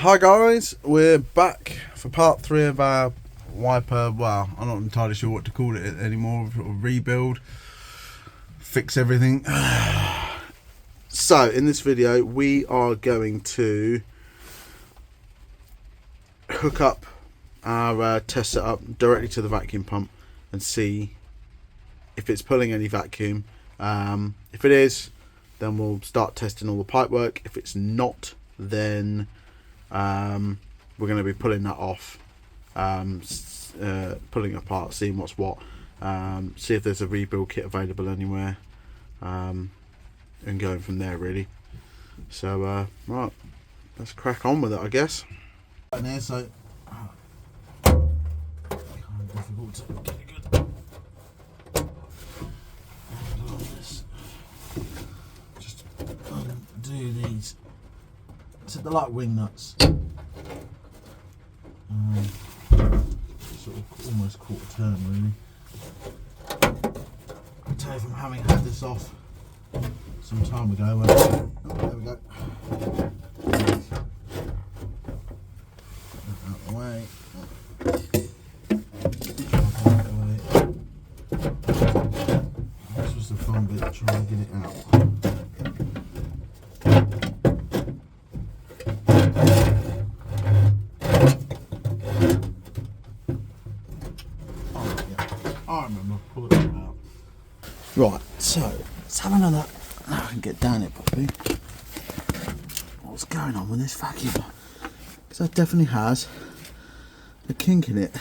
Hi guys, we're back for part 3 of our wiper, well, I'm not entirely sure what to call it anymore, rebuild, fix everything. So in this video we are going to hook up our test setup directly to the vacuum pump and see if it's pulling any vacuum. If it is, then we'll start testing all the pipe work. If it's not, then we're going to be pulling that off, pulling it apart, seeing what's what, see if there's a rebuild kit available anywhere, and going from there really. So right, let's crack on with it, I guess. Right there, so kind of difficult to get a good angle on this. Just undo these. So they're like wing nuts. Sort of almost quarter turn really. I tell you from having had this off some time ago when there we go. Out the way. This was the fun bit, try and get it out. Right, so let's have another. Now I can get down it properly. What's going on with this vacuum? Because that definitely has a kink in it.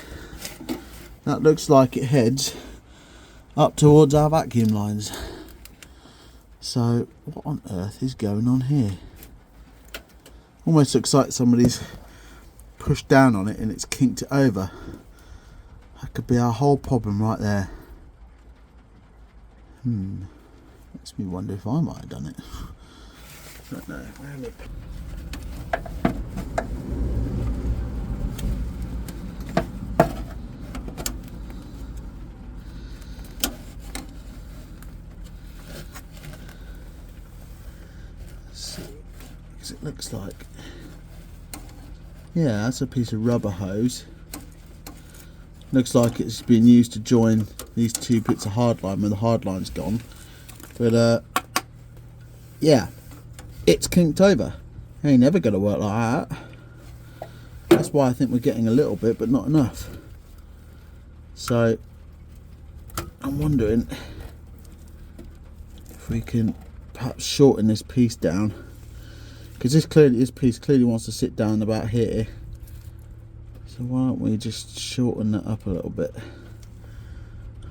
That looks like it heads up towards our vacuum lines. So what on earth is going on here? Almost looks like somebody's pushed down on it and it's kinked it over. That could be our whole problem right there. Makes me wonder if I might have done it. Don't know. See, because it looks like, yeah, that's a piece of rubber hose. Looks like it's been used to join these two bits of hardline when the hardline's gone. But yeah, it's kinked over. It ain't never gonna work like that. That's why I think we're getting a little bit, but not enough. So I'm wondering if we can perhaps shorten this piece down, because this piece clearly wants to sit down about here. So why don't we just shorten that up a little bit?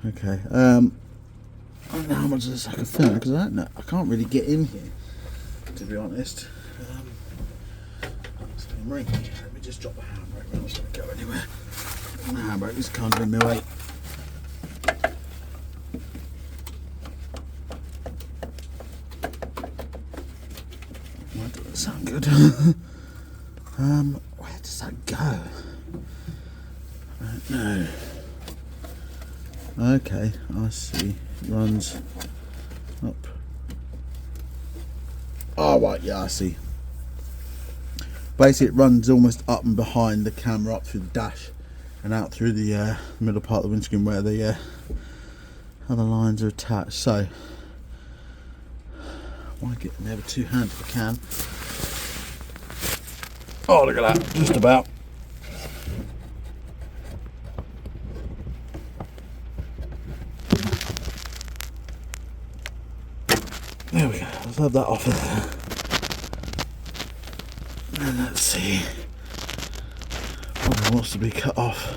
Okay. I don't know how much of this I can film because I don't know. I can't really get in here, to be honest. Let me just drop the handbrake. I'm not going to go anywhere. The handbrake is kind of in my way. That doesn't sound good. Where does that go? No. Okay, I see. Runs up. Oh right, yeah, I see. Basically, it runs almost up and behind the camera, up through the dash, and out through the middle part of the windscreen where the other lines are attached. So, I want to get in there with two hands if I can. Oh, look at that! Just about. There we go, let's have that off of there. And let's see. Probably wants to be cut off.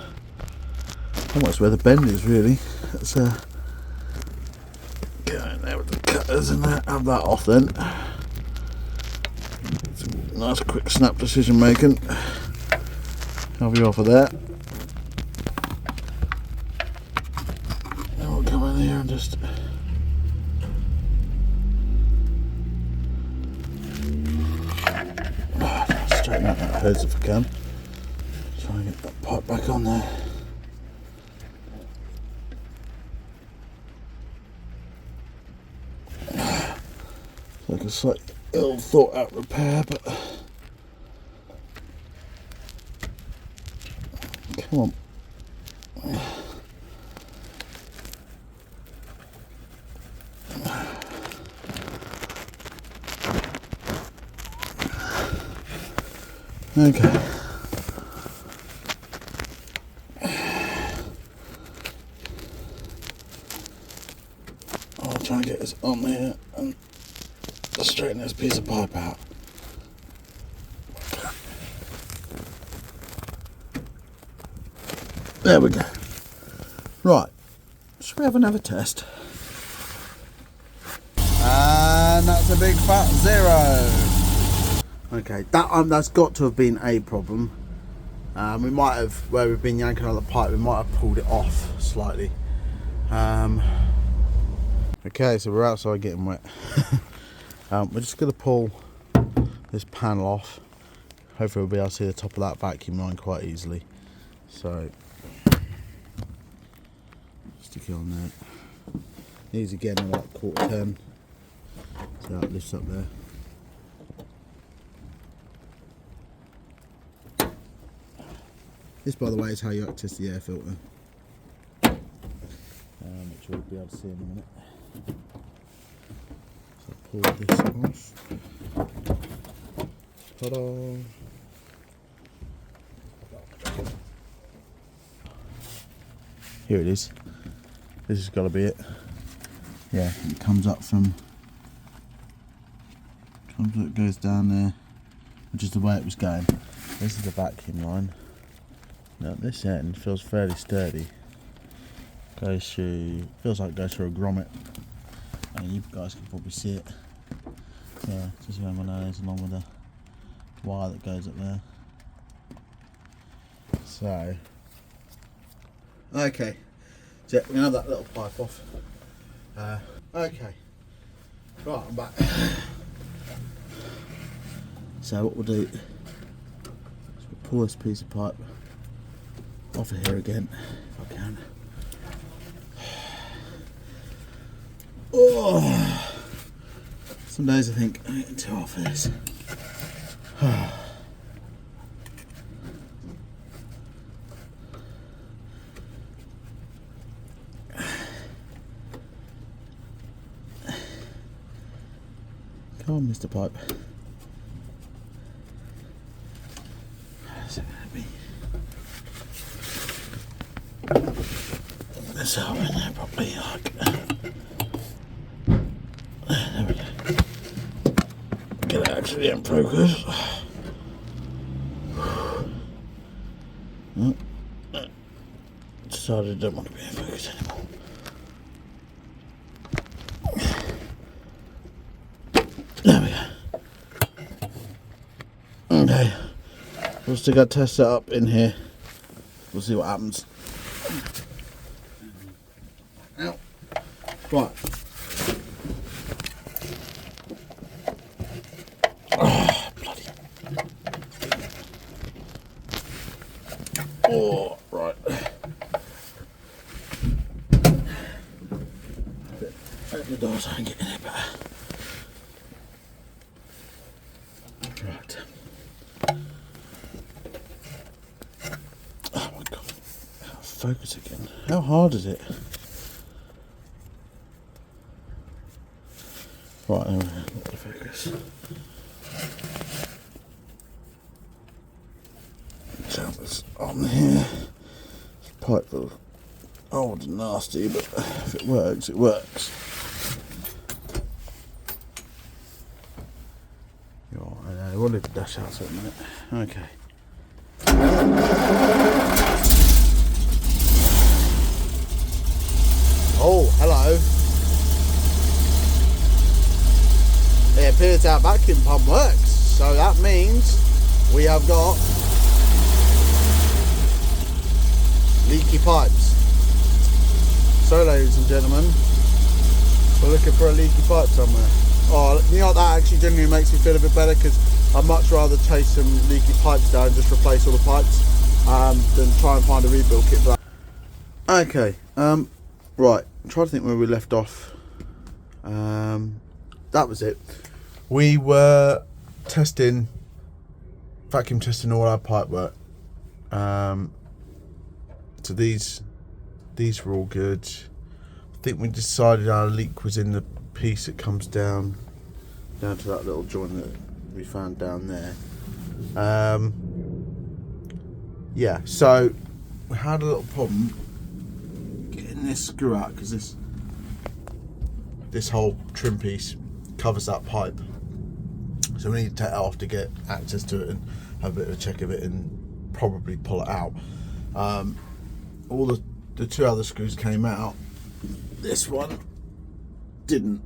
Almost where the bend is really. Let's go in there with the cutters and that. Have that off then. Some nice quick snap decision making. Have you off of there. Then we'll come in here and just straighten out that hose if I can. Try and get that pipe back on there. Like a slightly ill thought out repair, but Come on. Okay. I'll try and get this on there and straighten this piece of pipe out. There we go. Right. Should we have another test? And that's a big fat 0. Okay, that's got to have been a problem. We might have, where we've been yanking on the pipe, we might have pulled it off slightly. Okay, so we're outside getting wet. We're just going to pull this panel off. Hopefully we'll be able to see the top of that vacuum line quite easily. So, stick it on there. These again are like 1/4 turn. So that lifts up there. This, by the way, is how you access the air filter, which we'll be able to see in a minute. So pull this off. Ta-da! Here it is. This has got to be it. Yeah, it comes up from. It goes down there, which is the way it was going. This is the vacuum line. Now this end feels fairly sturdy. Goes through, feels like it goes through a grommet. I mean, you guys can probably see it. Yeah, just going my nose along with the wire that goes up there. So, okay, so we're gonna have that little pipe off. Okay, right, I'm back. So what we'll do is we'll pull this piece of pipe off of here again, if I can. Oh, some days I think I'm getting too hot for this. Come on, Mr. Pipe. This out in there properly, like there we go. Get it actually in focus. Decided I don't want to be in focus anymore. There we go. Okay, we'll still got to test it up in here. We'll see what happens. Ow. Right. Oh, bloody. Oh, right. Open the door so I can get in there better. Right. Oh my god. Focus again. How hard is it? Right, there we go. Not the focus. Jumpers on here. This pipe looks old and nasty, but if it works, it works. I know, we'll leave the dash out for a minute. Okay. Oh, hello. It appears our vacuum pump works, so that means we have got leaky pipes. So ladies and gentlemen, we're looking for a leaky pipe somewhere. Oh, you know what, that actually genuinely makes me feel a bit better, because I'd much rather chase some leaky pipes down and just replace all the pipes than try and find a rebuild kit for that. Okay, right, I'm trying to think where we left off. That was it. We were vacuum testing all our pipe work. So these were all good. I think we decided our leak was in the piece that comes down to that little joint that we found down there. Yeah, so we had a little problem getting this screw out because this whole trim piece covers that pipe. So we need to take it off to get access to it and have a bit of a check of it and probably pull it out. All the two other screws came out. This one didn't.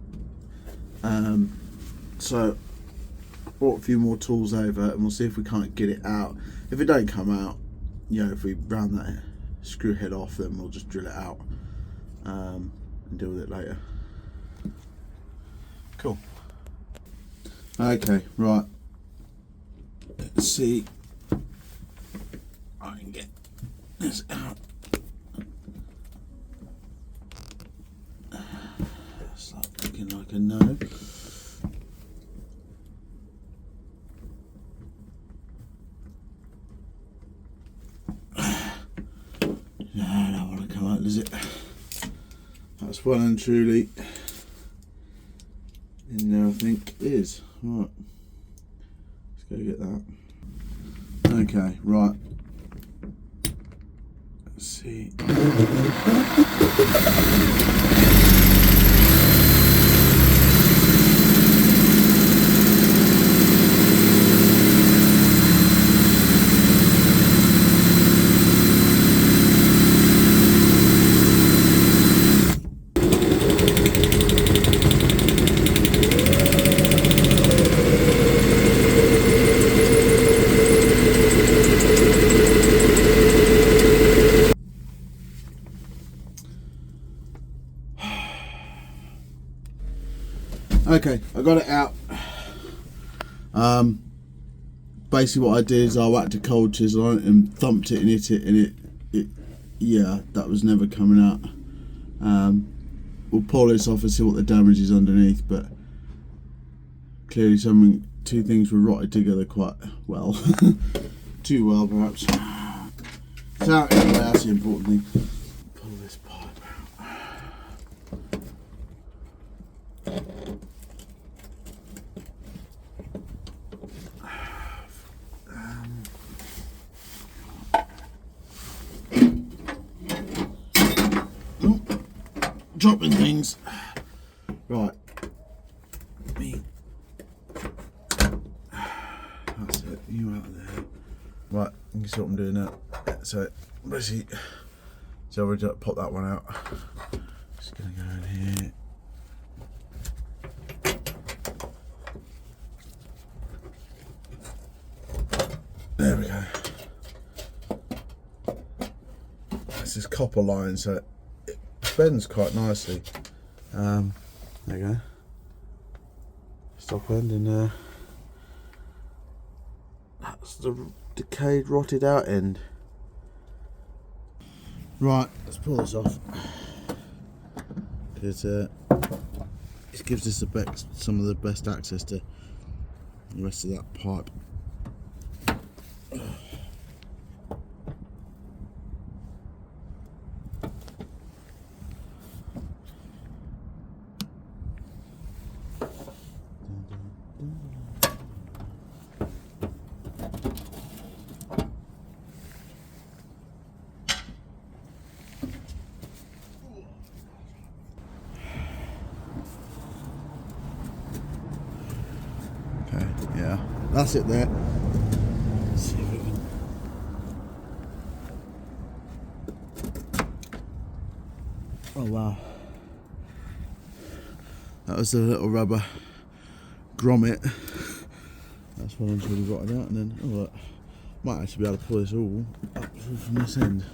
So I brought a few more tools over and we'll see if we can't get it out. If it don't come out, you know, if we round that screw head off, then we'll just drill it out and deal with it later. Cool. Okay, right. Let's see if I can get this out. It's looking like a no. No, I don't want to come out, does it? That's well and truly in there, I think it is. Right, let's go get that. Okay, right. Let's see. Okay, I got it out. Basically what I did is I whacked a cold chisel on it and thumped it and hit it, and it yeah, that was never coming out. We'll pull this off and see what the damage is underneath, but clearly two things were rotted together quite well. Too well perhaps. So anyway, that's the important thing. Pull this pipe out. Dropping things. Right. That's it. You out there. Right, you can see what I'm doing now. So basically, so we'll just pop that one out. Just gonna go in here. There we go. This is copper line, so it bends quite nicely. There you go. Stop end, and that's the decayed, rotted out end. Right, let's pull this off. Because it gives us some of the best access to the rest of that pipe. Okay, yeah, that's it there. Let's see if we can. Oh wow, that was the little rubber grommet. That's one I'm really rotted out, and then oh look, might actually be able to pull this all up through from this end.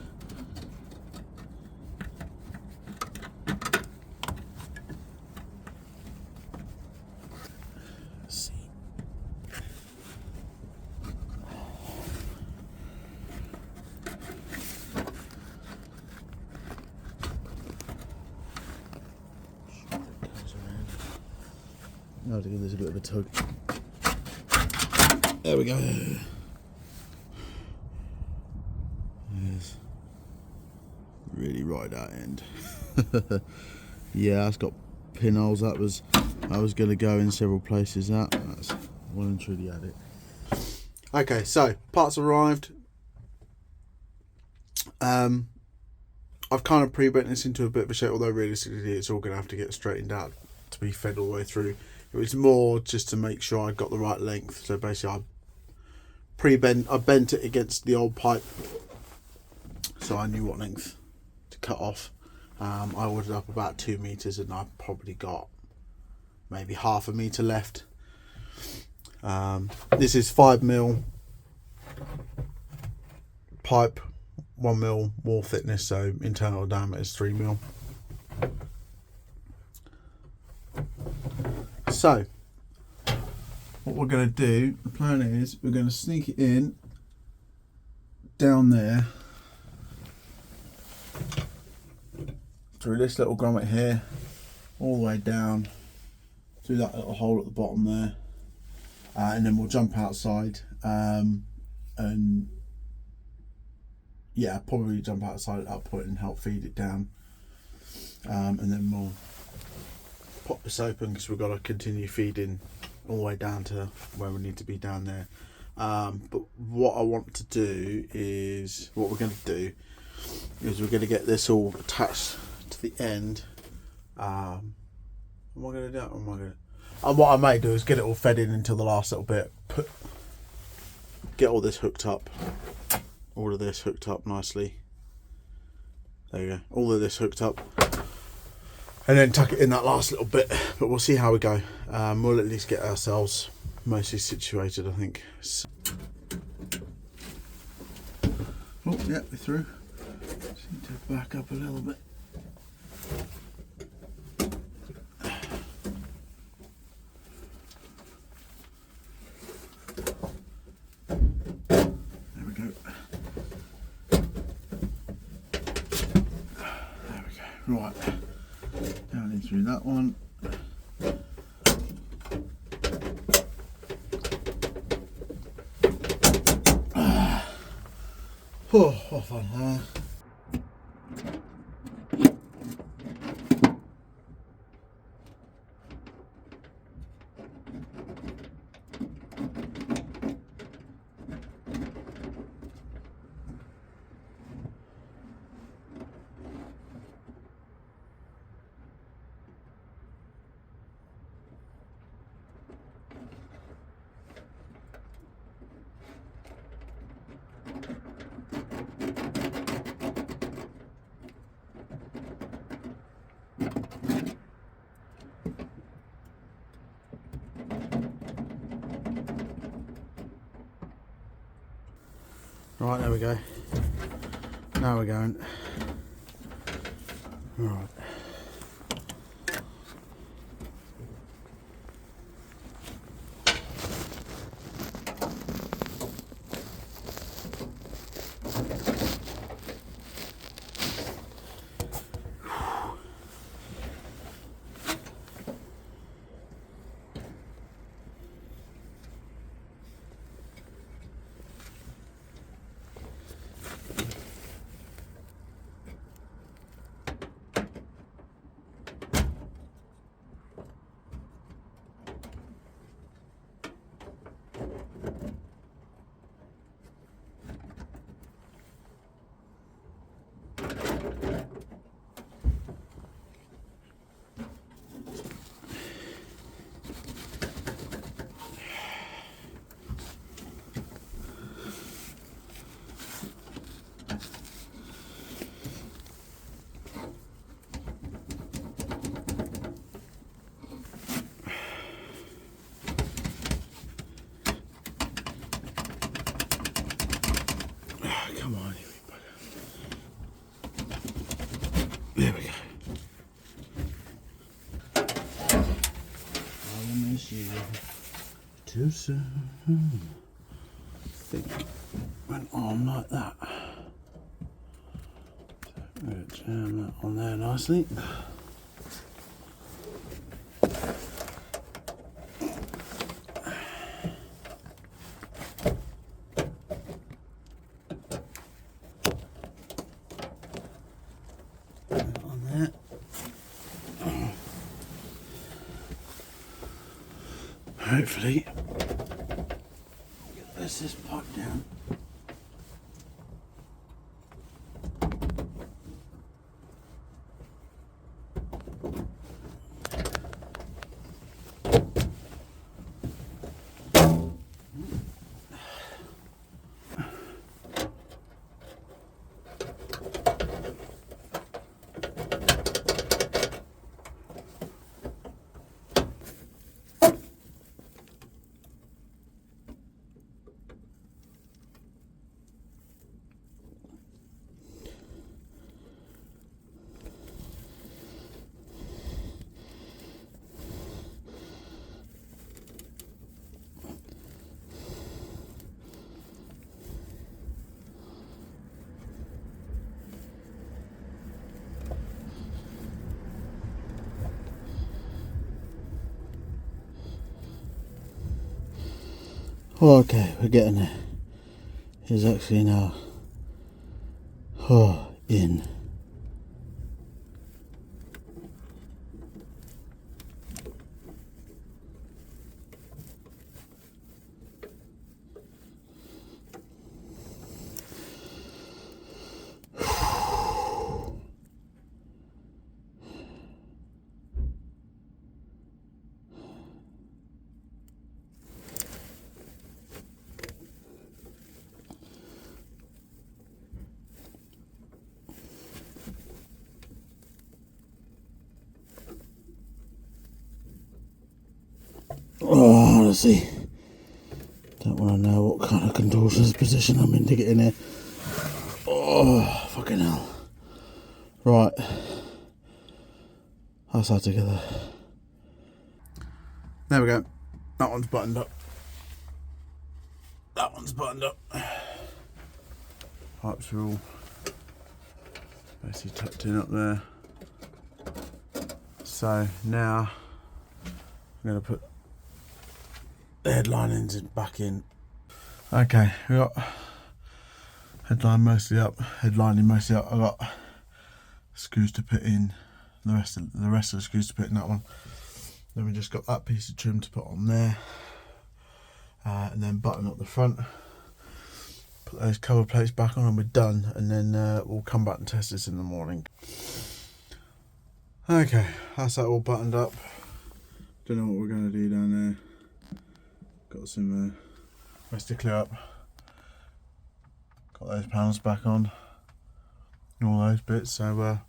I have to give this a bit of a tug. There we go. Yes. really right at end. Yeah, it's got pinholes. I was going to go in several places. That's well and truly at it. Okay, so parts arrived. I've kind of pre-bent this into a bit of a shape, although realistically it's all going to have to get straightened out to be fed all the way through. It was more just to make sure I got the right length. So basically I bent it against the old pipe, so I knew what length to cut off. I ordered up about 2 meters, and I've probably got maybe half a meter left. This is 5mm pipe, 1mm wall thickness, so internal diameter is 3mm. So what we're going to do, the plan is we're going to sneak it in down there through this little grommet here, all the way down through that little hole at the bottom there, and then we'll jump outside, and yeah, probably jump outside at that point and help feed it down, and then we'll pop this open because we've got to continue feeding all the way down to where we need to be down there. But what I want to do is, what we're going to do is we're going to get this all attached to the end. Am I going to do that? And what I may do is get it all fed in until the last little bit. Get all this hooked up. All of this hooked up nicely. There you go. All of this hooked up. And then tuck it in that last little bit. But we'll see how we go. We'll at least get ourselves mostly situated, I think. So. Oh, yeah, we're through. Just need to back up a little bit. There we go. There we go. Right. Down in through that one. Oh, off on her. Right, there we go. Now we're going. Right. Come on, here we go. There we go. I will miss you too soon. I think it went on like that. So I'm going to jam that on there nicely. hopefully get this pipe down. Okay, we're getting there. He's actually now in. Oh, honestly, don't want to know what kind of contortionist position I'm in to get in here. Oh, fucking hell. Right, that's how together. There we go. That one's buttoned up. That one's buttoned up. Pipes are all basically tucked in up there. So now I'm going to put the headlinings back in. Okay, we got headlining mostly up. I got screws to put in. The rest of the screws to put in that one. Then we just got that piece of trim to put on there, and then button up the front. Put those cover plates back on, and we're done. And then we'll come back and test this in the morning. Okay, that's that all buttoned up. Don't know what we're going to do down there. Got some rest to clear up. Got those panels back on. And all those bits. So we'll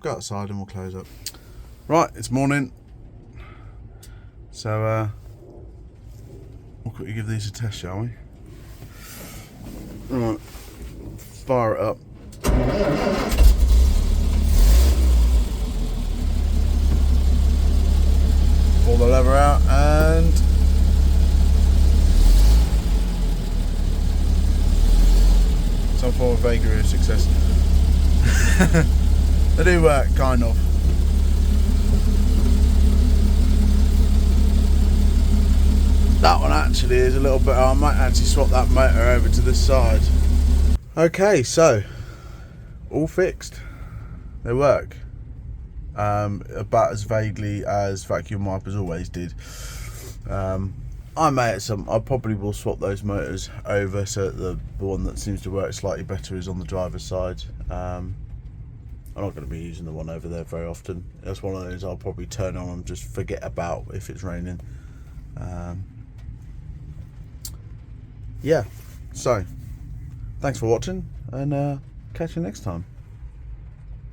go outside and we'll close up. Right, it's morning. So we'll quickly give these a test, shall we? Right, fire it up. Pull the lever out and some form of vagary of success. They do work, kind of. That one actually is a little bit. I might actually swap that motor over to this side. Okay, so all fixed. They work. About as vaguely as vacuum wipers always did. I probably will swap those motors over so that the one that seems to work slightly better is on the driver's side. I'm not going to be using the one over there very often. That's one of those I'll probably turn on and just forget about if it's raining. Yeah, so thanks for watching and catch you next time.